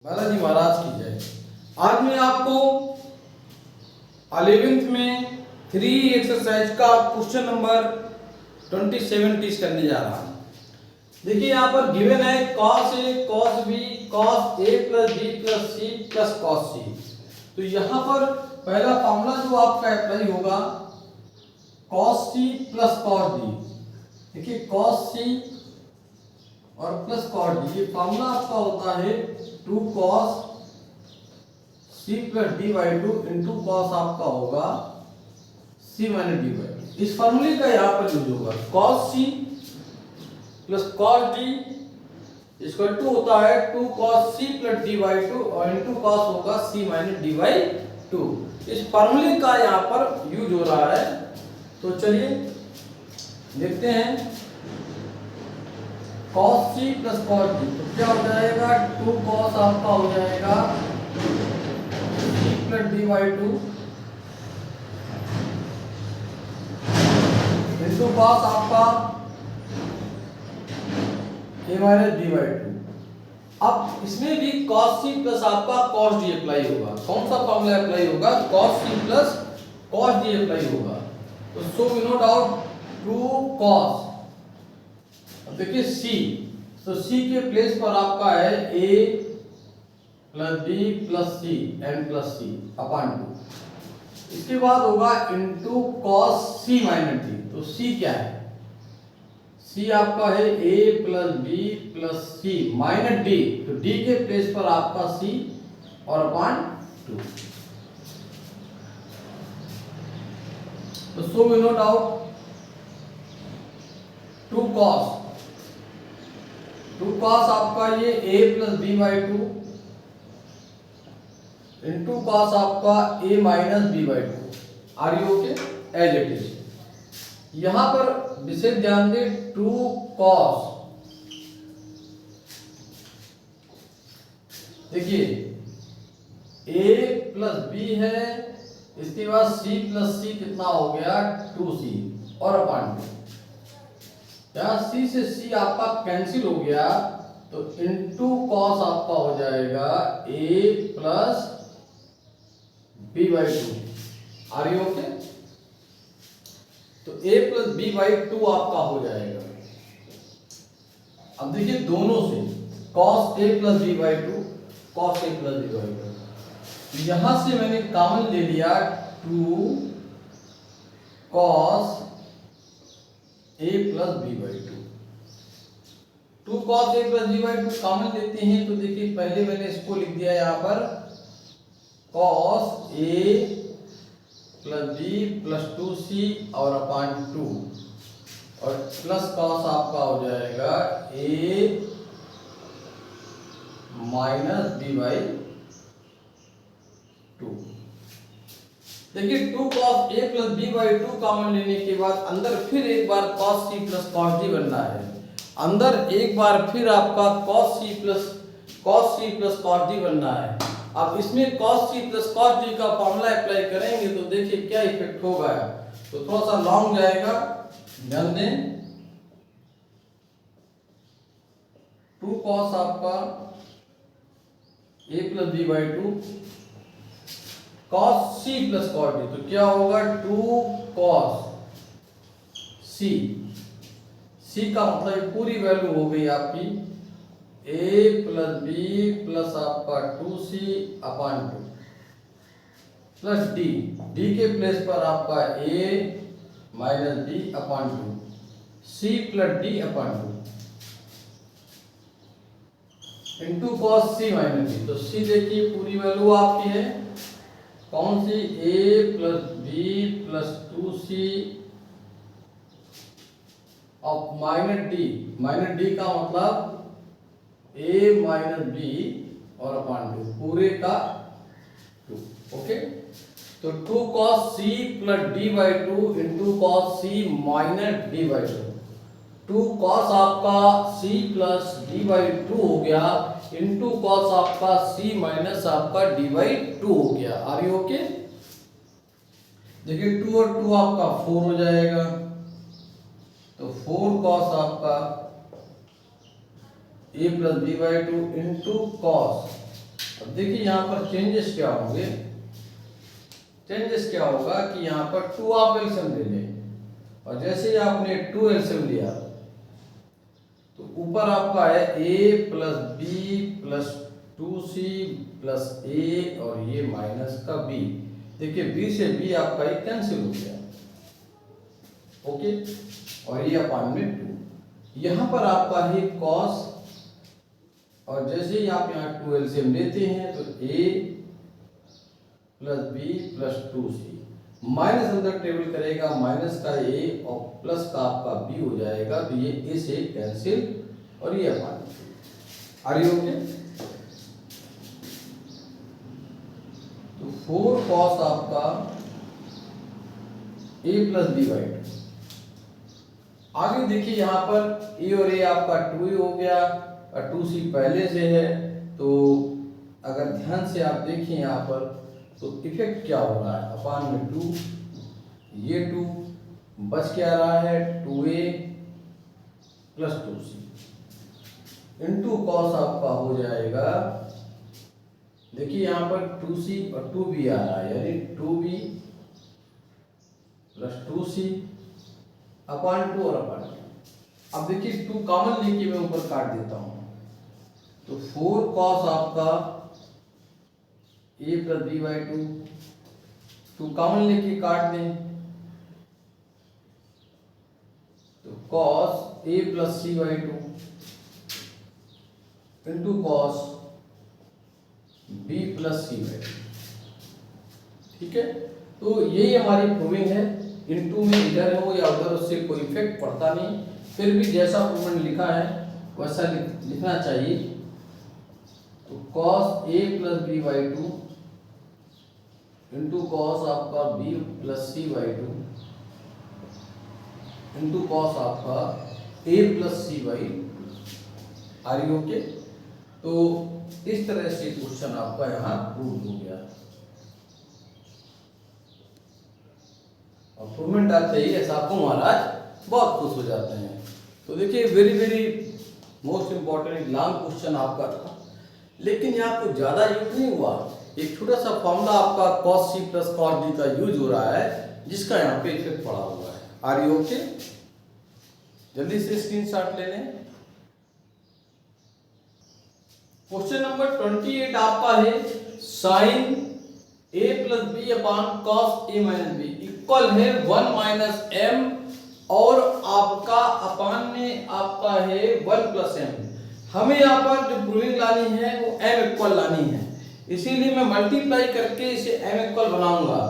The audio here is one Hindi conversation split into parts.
महाराज जी महाराज की जय। आज मैं आपको 11th में 3 एक्सरसाइज का क्वेश्चन नंबर 27 टीच करने जा रहा हूँ। देखिए यहाँ पर गिवन है cos A cos B cos A plus B plus C plus cos C। तो यहाँ पर पहला फॉर्मूला जो आपका अप्लाई होगा cos C plus cos D। देखिए cos C और प्लस cos D, ये फॉर्मूला आपका होता है 2 cos C plus D by 2 into cos आपका होगा C माइनस D बाई 2। इस फॉर्मूले का यहाँ पर यूज होगा cos C plus cos D equal to होता है 2 cos C plus D by 2 और इंटू कॉस होगा C माइनस D बाई 2। इस फॉर्मूले का यहाँ पर यूज हो रहा है। तो चलिए देखते हैं cos C plus cos D तो क्या हो जाएगा 2 cos आपका हो जाएगा C plus D by 2 into cos आपका A माइनस D बाई 2। अब इसमें भी cos C प्लस आपका cos D अप्लाई होगा। कौन सा फॉर्मूला अप्लाई होगा? cos C plus cos D apply होगा। तो so we no doubt 2 cos, अब देखिए C, तो C के प्लेस पर आपका है A plus B plus C n plus C upon 2। इसके बाद होगा into cos C minus D। तो C क्या है? C आपका है A plus B plus C minus D। तो D के प्लेस पर आपका C और अपॉन 2। तो so we no doubt 2 cos आपका ये A plus B by 2 into cos आपका A minus B by 2। Are you okay? As it is. यहां पर विशेष ध्यान दें 2 cos, देखिए A प्लस B है, इसके बाद C प्लस C कितना हो गया 2C और अपॉन 2। यहाँ C से C आपका कैंसिल हो गया तो इंटू कॉस आपका हो जाएगा A plus B by 2। Are you okay? तो A प्लस B बाई 2 आपका हो जाएगा। अब देखिए दोनों से cos A plus B by 2 cos A plus B by 2, यहां से मैंने कॉमन ले लिया 2 cos A plus B by 2। 2 cos A plus B by 2 common लेते हैं तो देखिए पहले मैंने इसको लिख दिया यहाँ पर cos A plus B plus 2C और अपॉन 2 और प्लस cos आपका हो जाएगा A माइनस B बाई 2। देखिए 2 cos A plus B by 2 common लेने के बाद अंदर फिर एक बार cos C plus cos D बनना है। अंदर एक बार फिर आपका cos C plus cos D बनना है। अब इसमें cos C plus cos D का फॉर्मूला अप्लाई करेंगे तो देखिए क्या इफेक्ट होगा। तो थोड़ा सा लॉन्ग जाएगा, ध्यान दें। 2 cos आपका A plus B by 2 cos C plus cos D, तो क्या होगा 2 cos C का मतलब पूरी वैल्यू हो गई आपकी A प्लस B प्लस आपका 2C अपॉन 2 प्लस D के प्लेस पर आपका A minus D upon 2 C plus D upon 2 into cos C minus D। तो C देखिए पूरी वैल्यू आपकी है कौन सी? A plus B plus 2C और माइनस D का मतलब A माइनस B और अपॉन 2 पूरे का 2। ओके, तो 2 cos C plus D by 2 into cos C minus D by 2। 2 cos आपका C प्लस D बाई 2 हो गया इंटू cos आपका C माइनस आपका D बाई 2 हो गया। Are you okay? देखिए 2 और 2 आपका 4 हो जाएगा, तो 4 cos आपका A plus B by 2 into cos देखिए यहाँ पर चेंजेस क्या होंगे, चेंजेस क्या होगा कि यहाँ पर 2 आप एलसीएम ले लें और जैसे ही आपने 2 एलसीएम लिया तो ऊपर आपका है a plus B plus 2c plus a और ये माइनस का b। देखिए b से b आपका ये कैंसिल हो गया, ओके, और ये अपान में 2। यहाँ पर आपका है cos और जैसे ही आप यहाँ 2 एलसीएम लेते हैं तो a plus B plus 2c, minus अंदर टेबल करेगा, माइनस का a और प्लस का आपका b हो जाएगा, तो ये a से कैंसिल और ये अपान। Are you okay? तो 4 cos आपका a प्लस b बाई 2। आगे देखिए यहाँ पर a और a आपका 2a हो गया और 2c पहले से है, तो अगर ध्यान से आप देखें यहाँ पर तो इफेक्ट क्या हो रहा है, अपान में 2, ये 2 बच क्या रहा है 2a plus 2c into cos आपका हो जाएगा। देखिए यहाँ पर 2c और 2b आ रहा है, यानी 2b प्लस 2c अपान 2 और अपान 2। अब देखिए 2 कॉमन लेके मैं ऊपर काट देता हूँ, तो 4 कॉस आपका a plus B by 2 common लेके काट दें तो cos a plus c by 2 into cos b plus c by 2। ठीक है, तो यही हमारी प्रूविंग है। इनटू में इधर हो या उधर उससे कोई इफेक्ट पड़ता नहीं, फिर भी जैसा प्रूवमेंट लिखा है वैसा लिखना चाहिए। तो cos a plus B by 2 into cos आपका b plus c by 2 into cos आपका a plus c by 2। Are you okay? तो इस तरह से क्वेश्चन आपका यहाँ प्रूव हो गया और प्रूवमेंट आते ही ऐसा आपको महाराज बहुत खुश हो जाते हैं। तो देखिए very very most important long question आपका था, लेकिन यहाँ कुछ ज्यादा यूज नहीं हुआ। एक छोटा सा फॉर्मूला आपका cos c plus cos d का यूज हो रहा है, जिसका यहाँ पे इफेक्ट पड़ा हुआ है। Are you okay? जल्दी से स्क्रीनशॉट ले लें। क्वेश्चन नंबर 28 आपका है sine a plus B upon cos a minus B equal है 1 माइनस m और आपका अपान में आपका है 1 प्लस m। हमें यहाँ पर जो प्रूविंग लानी है वो m इक्वल लानी है, इसीलिए मैं मल्टीप्लाई करके इसे m इक्वल बनाऊंगा।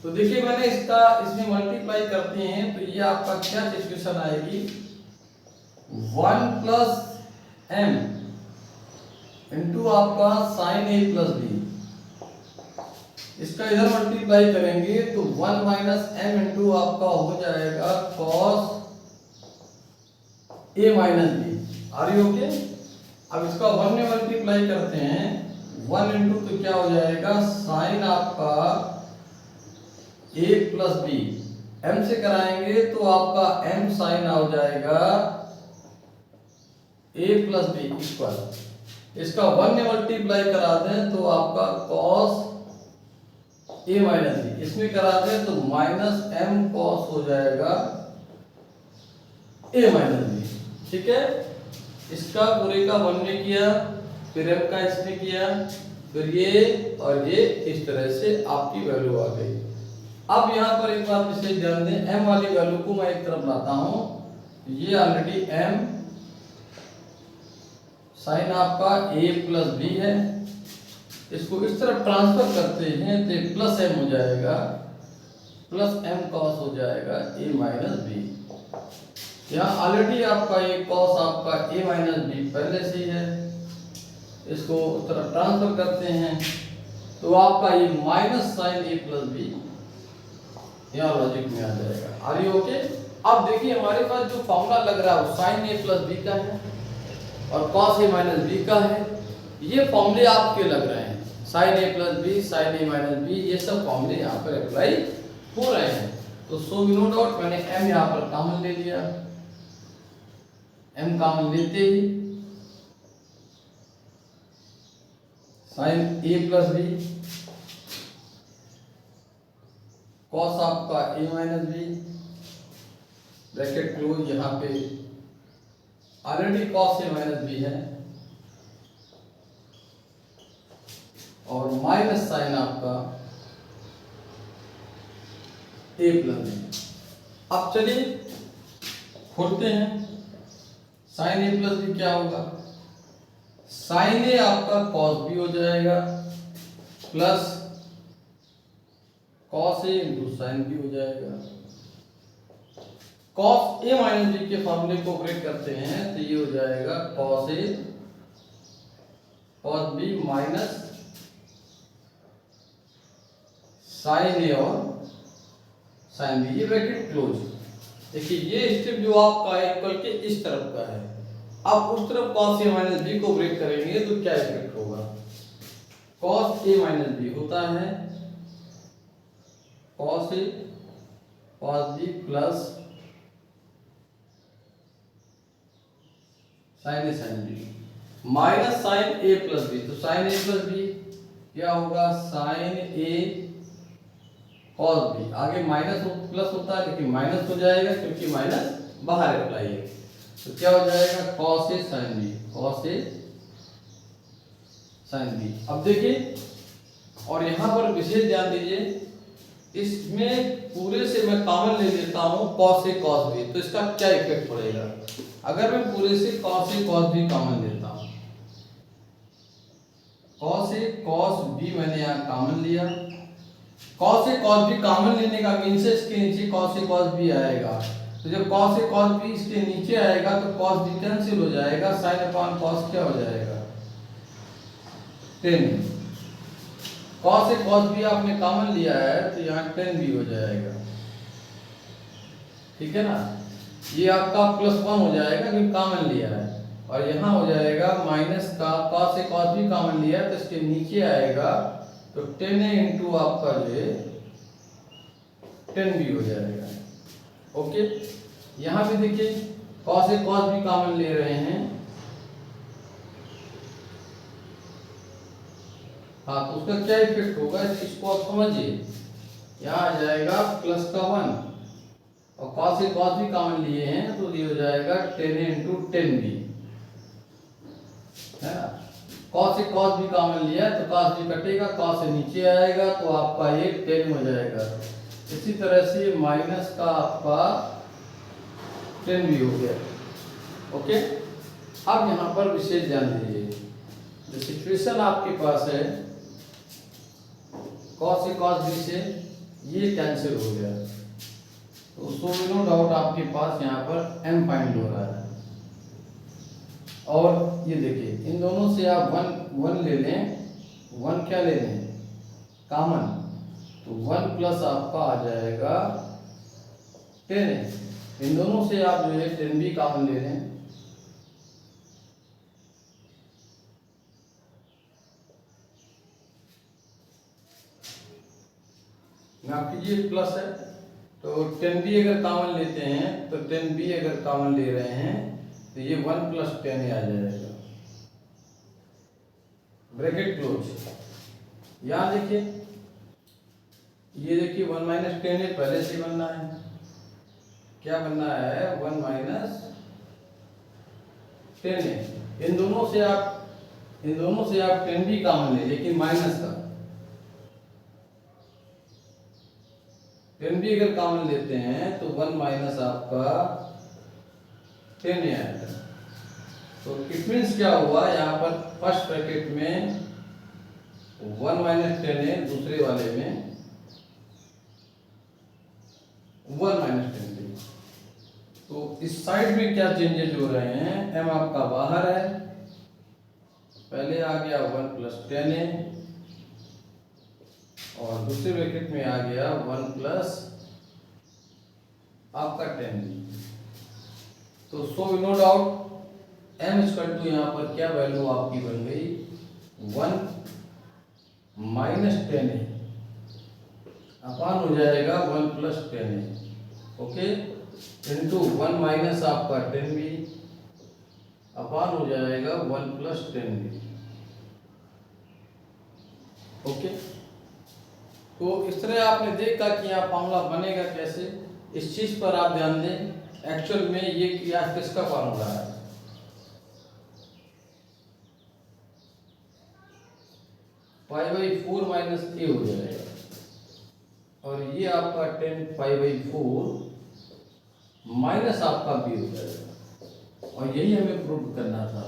तो देखिए मैंने इसमें मल्टीप्लाई करते हैं तो ये आपका क्या सिचुएशन आएगी, 1 प्लस m इंटू आपका साइन a प्लस बी। इसका इधर मल्टीप्लाई करेंगे तो 1 माइनस m इंटू आपका हो जाएगा cos a minus B. Are you okay? अब इसका 1 में मल्टीप्लाई करते हैं, 1 इंटू तो क्या हो जाएगा साइन आपका a प्लस बी, m से कराएंगे तो आपका m साइन हो जाएगा a प्लस बी इक्वल, इसका 1 में मल्टीप्लाई करा दें तो आपका cos a माइनस बी, इसमें करा दें तो माइनस m cos हो जाएगा a माइनस बी। ठीक है, इसका पूरे का 1 में किया, फिर m का इसमें किया, फिर ये और ये, इस तरह से आपकी वैल्यू आ गई। अब यहाँ पर एक बात विशेष ध्यान दें, m वाली वैल्यू को मैं एक तरफ लाता हूँ, ये ऑलरेडी m साइन आपका a प्लस बी है, इसको इस तरफ ट्रांसफर करते हैं तो प्लस m हो जाएगा, प्लस m cos हो जाएगा a माइनस बी। यहाँ ऑलरेडी आपका ये cos आपका a माइनस बी पहले से ही है, इसको उस तरफ ट्रांसफर करते हैं तो आपका ये minus sine a plus B यहाँ लॉजिक में आ जाएगा। Are you okay? अब देखिए हमारे पास जो फॉर्मूला लग रहा है वो साइन a प्लस बी का है और cos a माइनस बी का है। ये फॉर्मूले आपके लग रहे हैं, sine a plus B, sine a minus B, ये सब फॉर्मूले यहाँ पर अप्लाई हो रहे हैं। तो सो नो डाउट मैंने m यहाँ पर कॉमन ले लिया, m कॉमन लेते ही साइन ए प्लस बी, कॉस आपका ए माइनस बी, ब्रैकेट क्लोज। यहाँ पे already cos A minus B है और माइनस साइन आपका ए प्लस बी। अब चलिए खोलते हैं। साइन ए प्लस बी क्या होगा? साइन ए आपका कॉस बी हो जाएगा plus cos A into sine B हो जाएगा। कॉस ए माइनस बी के फॉर्मूले को ब्रेक करते हैं तो ये हो जाएगा cos A cos B minus sign ए और साइन बी, ये ब्रैकेट क्लोज। देखिए ये स्टेप जो आपका इक्वल के इस तरफ का है। अब उस तरफ cos a माइनस बी को ब्रेक करेंगे तो क्या इफेक्ट होगा? cos a माइनस बी होता है cos a cos b plus sin a sin b minus sin a plus b। तो sin a प्लस b क्या होगा? sin a cos b। आगे माइनस प्लस होता है लेकिन माइनस हो जाएगा क्योंकि माइनस बाहर अप्लाई है। तो क्या हो जाएगा? cos a sin b, cos a sin b। अब देखिए और यहाँ पर विशेष ध्यान दीजिए, इसमें पूरे से मैं कॉमन ले लेता हूँ cos a cos b, तो इसका क्या इफेक्ट पड़ेगा? अगर मैं पूरे से cos a cos b common लेता हूँ, cos a cos b मैंने यहाँ कॉमन लिया। cos a cos b common लेने का मीन्स है इसके नीचे cos a cos b आएगा। तो जब cos a cos b इसके नीचे आएगा तो cos b कैंसिल हो जाएगा, sin अपॉन cos क्या हो जाएगा? tan। cos a cos b आपने कॉमन लिया है तो यहाँ tan भी हो जाएगा, ठीक है ना। ये आपका +1 हो जाएगा क्योंकि कॉमन लिया है और यहाँ हो जाएगा माइनस का cos a cos b common लिया तो इसके नीचे आएगा तो tan a इंटू आपका जो है tan b हो जाएगा। ओके, यहाँ पे देखिए cos a cos b common ले रहे हैं, हाँ तो उसका क्या इफेक्ट होगा इसको आप समझिए। यहाँ आ जाएगा +1 और cos a cos b common लिए हैं तो ये हो जाएगा tan a into tan b, है ना। cos a cos b common लिया है तो cos b कटेगा, cos से नीचे आएगा तो आपका ये tan हो जाएगा। इसी तरह से माइनस का आपका tan भी हो गया। ओके, अब यहाँ पर विशेष ध्यान दीजिए, जो सिचुएशन आपके पास है cos a cos b से ये कैंसिल हो गया तो सो नो डाउट आपके पास यहाँ पर m फाइंड हो रहा है। और ये देखिए इन दोनों से आप वन ले लें, वन क्या ले लें? कॉमन, तो 1 प्लस आपका आ जाएगा tan a। इन दोनों से आप जो है tan b कॉमन ले लें, माफ कीजिए प्लस है तो tan b अगर कॉमन लेते हैं तो tan b अगर कॉमन ले रहे हैं तो ये 1 प्लस tan a आ जाएगा, ब्रैकेट क्लोज। यहाँ देखिए ये देखिए 1 माइनस tan a पहले से बनना है, क्या बनना है? 1 माइनस tan a। इन दोनों से आप tan b कॉमन ले, लेकिन माइनस का tan b अगर कॉमन लेते हैं तो 1 माइनस आपका tan a आएगा। तो इट मीन्स क्या हुआ? यहाँ पर फर्स्ट ब्रैकेट में 1 माइनस tan a, दूसरे वाले में 1 माइनस tan b। तो इस साइड में क्या चेंजेज हो रहे हैं? m आपका बाहर है, पहले आ गया 1 प्लस tan a और दूसरे ब्रैकेट में आ गया 1 प्लस आपका tan b। तो so no doubt m equal to यहाँ पर क्या वैल्यू आपकी बन गई? 1 माइनस tan a अपान हो जाएगा 1 plus tan a, okay, into 1 minus आपका tan b अपान हो जाएगा 1 प्लस tan b। ओके, तो इस तरह आपने देखा कि यहाँ फार्मूला बनेगा कैसे, इस चीज पर आप ध्यान दें। एक्चुअल में ये क्या किसका फार्मूला है, π/4 माइनस ए हो जाएगा, और ये आपका 10 π/4 माइनस आपका बी हो जाएगा। और यही हमें प्रूव करना था।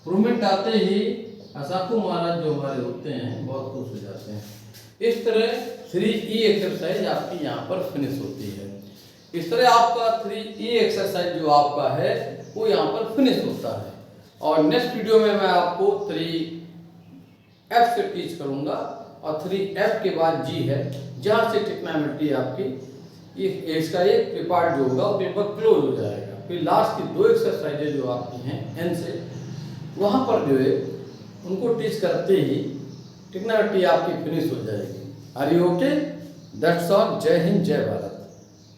प्रूवमेंट आते ही असाकू महाराज जो हमारे होते हैं बहुत खुश हो जाते हैं। इस तरह 3E एक्सरसाइज आपकी यहाँ पर फिनिश होती है। इस तरह आपका 3E एक्सरसाइज जो आपका है वो यहाँ पर फिनिश होता है। और नेक्स्ट वीडियो में मैं आपको 3F से टीच करूँगा, और 3F के बाद G है, जहाँ से ट्रिग्नोमेट्री आपकी इसका एक पार्ट जो होगा वो पेपर क्लोज हो जाएगा। फिर लास्ट की 2 एक्सरसाइजेज जो आपकी हैं N से, वहाँ पर जो है उनको टीच करते ही ट्रिग्नोमेट्री आपकी फिनिश हो जाएगी। Are you okay? That's all. जय हिंद, जय भारत।